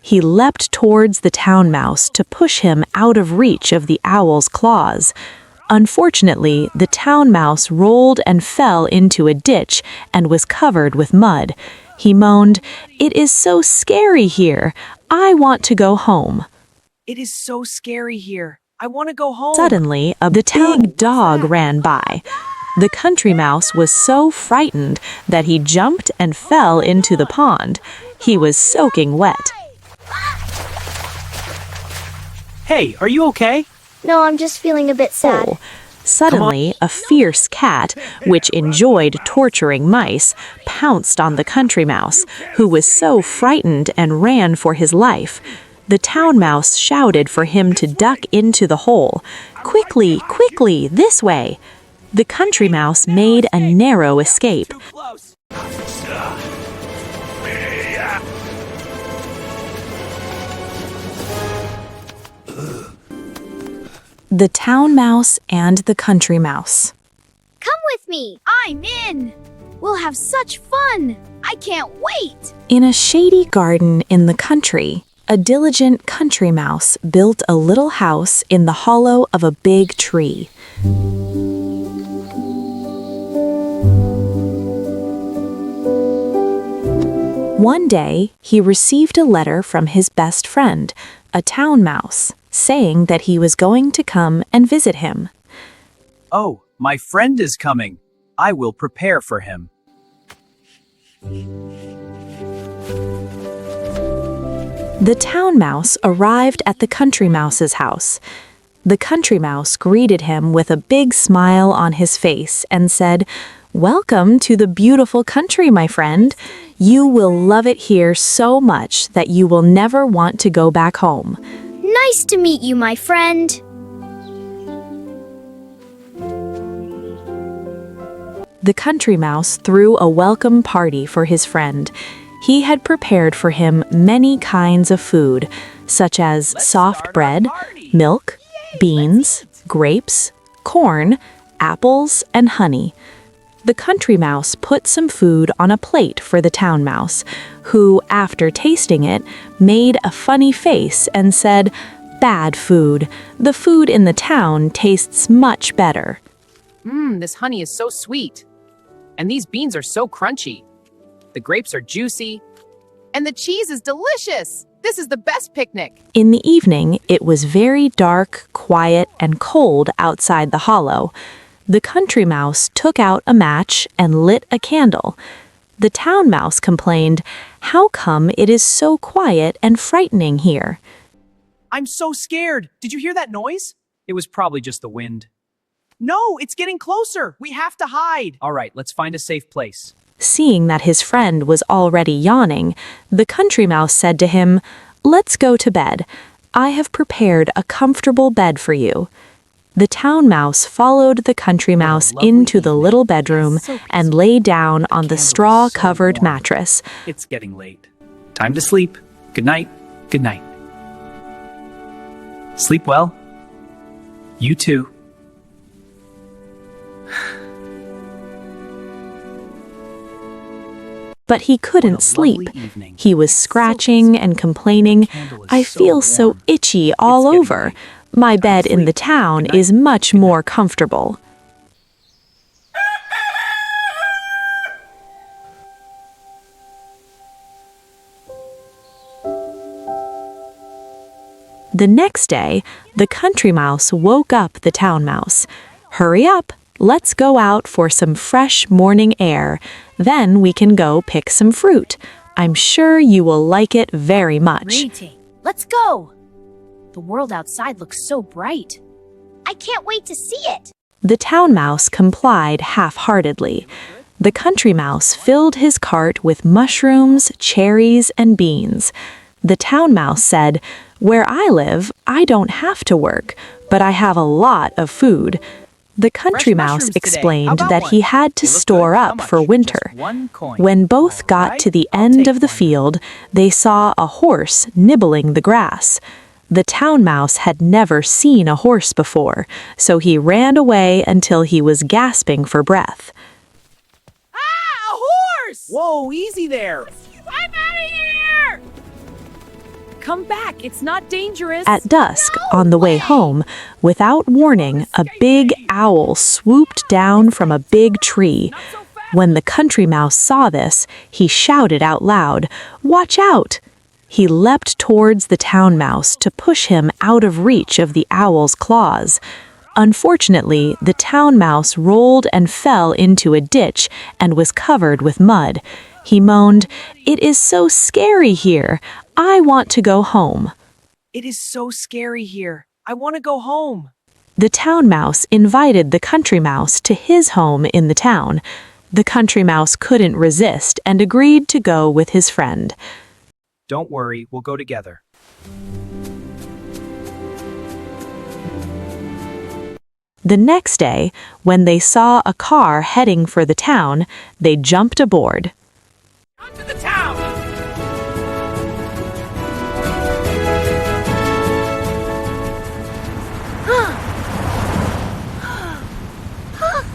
He leapt towards the town mouse to push him out of reach of the owl's claws. Unfortunately, the town mouse rolled and fell into a ditch and was covered with mud. He moaned, "It is so scary here. I want to go home." It is so scary here. I want to go home. Suddenly, the town dog ran by. The country mouse was so frightened that he jumped and fell into the pond. He was soaking wet. Hey, are you okay? No, I'm just feeling a bit sad. Oh. Suddenly, a fierce cat, which enjoyed torturing mice, pounced on the country mouse, who was so frightened and ran for his life. The town mouse shouted for him to duck into the hole. "Quickly, quickly, this way!" The country mouse made a narrow escape. Too close. The town mouse and the country mouse. Come with me. I'm in! We'll have such fun! I can't wait! In a shady garden in the country, a diligent country mouse built a little house in the hollow of a big tree. One day, he received a letter from his best friend, a town mouse, saying that he was going to come and visit him. Oh, my friend is coming. I will prepare for him. The town mouse arrived at the country mouse's house. The country mouse greeted him with a big smile on his face and said, "Welcome to the beautiful country, my friend. You will love it here so much that you will never want to go back home." Nice to meet you, my friend. The country mouse threw a welcome party for his friend. He had prepared for him many kinds of food, such as soft bread, milk, beans, grapes, corn, apples, and honey. The country mouse put some food on a plate for the town mouse, who, after tasting it, made a funny face and said, "Bad food. The food in the town tastes much better." This honey is so sweet. And these beans are so crunchy. The grapes are juicy. And the cheese is delicious. This is the best picnic. In the evening, it was very dark, quiet, and cold outside the hollow. The country mouse took out a match and lit a candle. The town mouse complained, "How come it is so quiet and frightening here?" I'm so scared. Did you hear that noise? It was probably just the wind. No, it's getting closer. We have to hide. All right, let's find a safe place. Seeing that his friend was already yawning, the country mouse said to him, "Let's go to bed. I have prepared a comfortable bed for you." The town mouse followed the country mouse into the little bedroom and lay down on the straw-covered mattress. It's getting late. Time to sleep. Good night. Good night. Sleep well. You too. But he couldn't sleep. lovely evening. He was scratching and complaining, "I feel so itchy all over. My bed in the town is much more comfortable." The next day, the country mouse woke up the town mouse. "Hurry up, let's go out for some fresh morning air. Then we can go pick some fruit. I'm sure you will like it very much." Greeting. Let's go! The world outside looks so bright. I can't wait to see it. The town mouse complied half-heartedly. The country mouse filled his cart with mushrooms, cherries, and beans. The town mouse said, "Where I live, I don't have to work, but I have a lot of food." The country Fresh mouse mushrooms today. How explained about that one? he had to They look store good. How up much? for winter. Just 1 coin. When both got Alright, to the I'll end take of the one. field, they saw a horse nibbling the grass. The town mouse had never seen a horse before, so he ran away until he was gasping for breath. Ah, a horse! Whoa, easy there. I'm out of here! Come back, it's not dangerous. At dusk, on the way home, without warning, a big owl swooped down from a big tree. When the country mouse saw this, he shouted out loud, "Watch out!" He leapt towards the town mouse to push him out of reach of the owl's claws. Unfortunately, the town mouse rolled and fell into a ditch and was covered with mud. He moaned, "It is so scary here. I want to go home." It is so scary here. I want to go home. The town mouse invited the country mouse to his home in the town. The country mouse couldn't resist and agreed to go with his friend. Don't worry, we'll go together. The next day, when they saw a car heading for the town, they jumped aboard. To the town!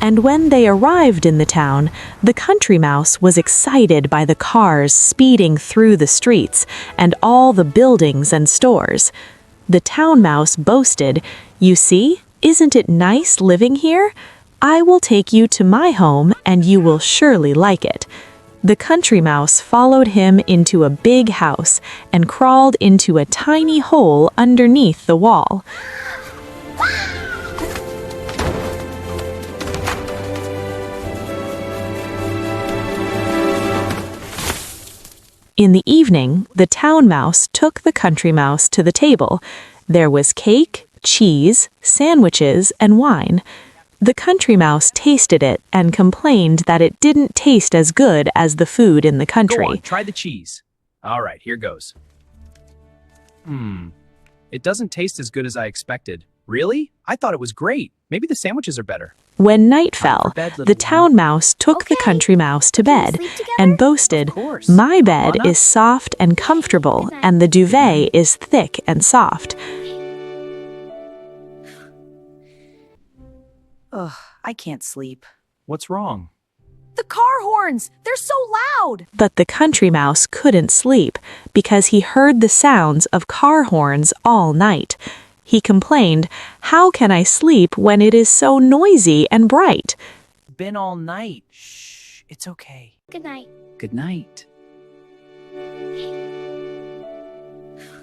And when they arrived in the town, the country mouse was excited by the cars speeding through the streets and all the buildings and stores. The town mouse boasted, "You see, isn't it nice living here? I will take you to my home and you will surely like it." The country mouse followed him into a big house and crawled into a tiny hole underneath the wall. In the evening, the town mouse took the country mouse to the table. There was cake, cheese, sandwiches, and wine. The country mouse tasted it and complained that it didn't taste as good as the food in the country. Go on, try the cheese. All right, here goes. It doesn't taste as good as I expected. Really? I thought it was great. Maybe the sandwiches are better. When night fell, bed, little the one. town mouse took the country mouse to bed sleep together? and boasted, Of course. "My bed Come on up." is soft and comfortable, and the duvet is thick and soft." Ugh, I can't sleep. What's wrong? The car horns! They're so loud! But the country mouse couldn't sleep because he heard the sounds of car horns all night. He complained, "How can I sleep when it is so noisy and bright?" Been all night. Shh, it's okay. Good night. Good night.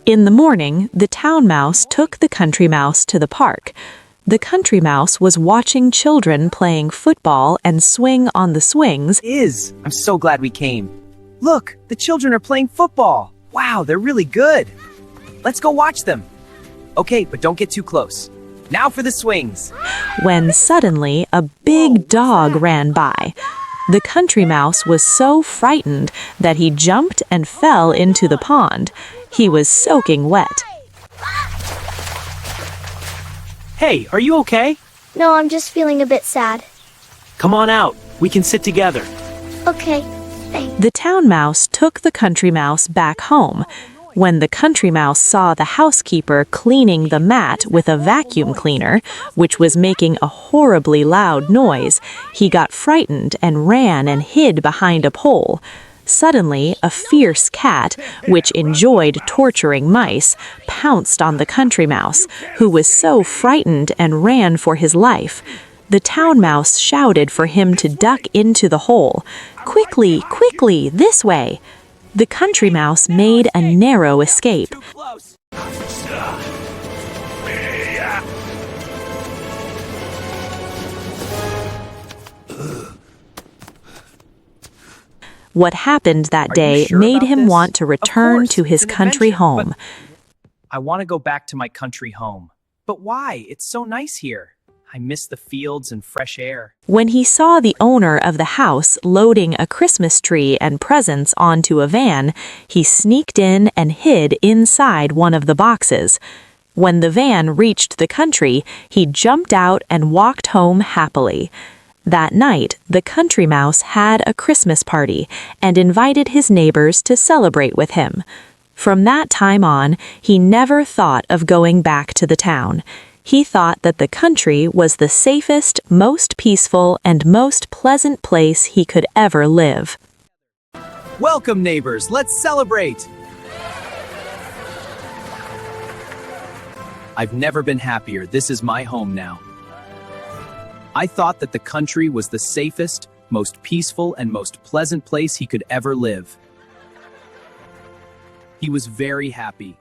In the morning, the town mouse took the country mouse to the park. The country mouse was watching children playing football and swing on the swings. I'm so glad we came. Look, the children are playing football. Wow, they're really good. Let's go watch them. Okay, but don't get too close. Now for the swings. When suddenly a big dog ran by. The country mouse was so frightened that he jumped and fell into the pond. He was soaking wet. Hey, are you okay? No, I'm just feeling a bit sad. Come on out. We can sit together. Okay, thanks. The town mouse took the country mouse back home. When the country mouse saw the housekeeper cleaning the mat with a vacuum cleaner, which was making a horribly loud noise, he got frightened and ran and hid behind a pole. Suddenly, a fierce cat, which enjoyed torturing mice, pounced on the country mouse, who was so frightened and ran for his life. The town mouse shouted for him to duck into the hole. "Quickly, quickly, this way!" The country mouse made a narrow escape. Too close. What happened that Are you day sure made about him this? want to Of return course, to his it's an country adventure, home. but I want to go back to my country home. But why? It's so nice here. I miss the fields and fresh air. When he saw the owner of the house loading a Christmas tree and presents onto a van, he sneaked in and hid inside one of the boxes. When the van reached the country, he jumped out and walked home happily. That night, the country mouse had a Christmas party and invited his neighbors to celebrate with him. From that time on, he never thought of going back to the town. He thought that the country was the safest, most peaceful, and most pleasant place he could ever live. Welcome, neighbors. Let's celebrate. I've never been happier. This is my home now. I thought that the country was the safest, most peaceful, and most pleasant place he could ever live. He was very happy.